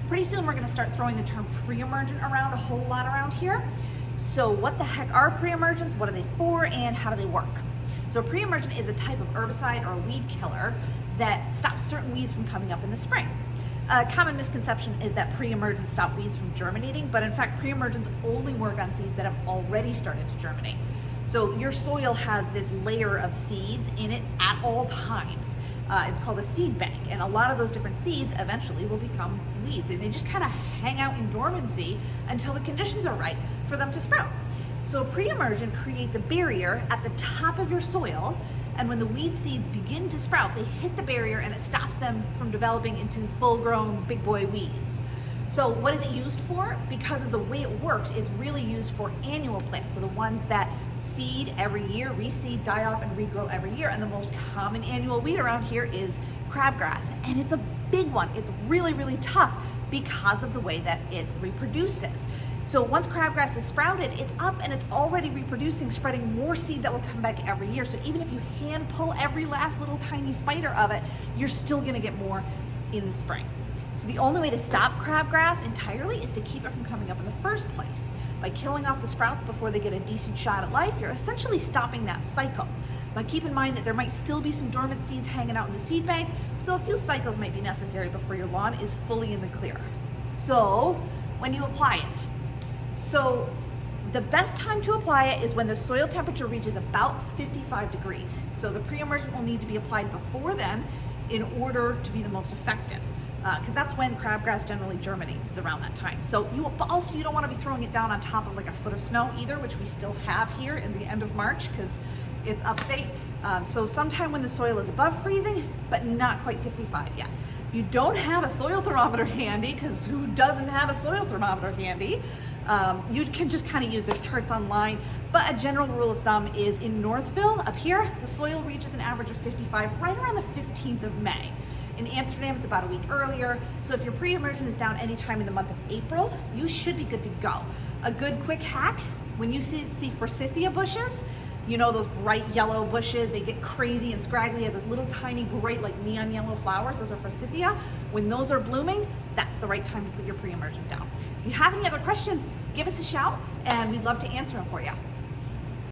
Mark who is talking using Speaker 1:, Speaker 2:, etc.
Speaker 1: Pretty soon we're gonna start throwing the term pre-emergent around a whole lot around here. So what the heck are pre-emergents, what are they for, and how do they work? So a pre-emergent is a type of herbicide or a weed killer that stops certain weeds from coming up in the spring. A common misconception is that pre-emergents stop weeds from germinating, but in fact pre-emergents only work on seeds that have already started to germinate. So your soil has this layer of seeds in it at all times. It's called a seed bank, and a lot of those different seeds eventually will become weeds, and they just kind of hang out in dormancy until the conditions are right for them to sprout. So pre-emergent creates a barrier at the top of your soil, and when the weed seeds begin to sprout, they hit the barrier and it stops them from developing into full-grown big boy weeds. So what is it used for? Because of the way it works, it's really used for annual plants, so the ones that seed every year, reseed, die off, and regrow every year. And the most common annual weed around here is crabgrass, and it's a big one. It's really, really tough because of the way that it reproduces. So once crabgrass is sprouted, it's up and it's already reproducing, spreading more seed that will come back every year. So even if you hand pull every last little tiny spider of it, you're still gonna get more in the spring. So the only way to stop crabgrass entirely is to keep it from coming up in the first place. By killing off the sprouts before they get a decent shot at life, you're essentially stopping that cycle. But keep in mind that there might still be some dormant seeds hanging out in the seed bank, so a few cycles might be necessary before your lawn is fully in the clear. So when do you apply it? So the best time to apply it is when the soil temperature reaches about 55 degrees. So the pre-emergent will need to be applied before then in order to be the most effective. Because that's when crabgrass generally germinates, is around that time. So you don't want to be throwing it down on top of like a foot of snow either, which we still have here in the end of March because it's upstate. So sometime when the soil is above freezing, but not quite 55 yet. If you don't have a soil thermometer handy, because who doesn't have a soil thermometer handy, you can just kind of use there's charts online, but a general rule of thumb is in Northville, up here, the soil reaches an average of 55 right around the 15th of May. In Amsterdam, it's about a week earlier. So if your pre-emergent is down anytime in the month of April, you should be good to go. A good quick hack, when you see forsythia bushes, you know those bright yellow bushes, they get crazy and scraggly, have those little tiny bright like neon yellow flowers, those are forsythia. When those are blooming, that's the right time to put your pre-emergent down. If you have any other questions, give us a shout and we'd love to answer them for you.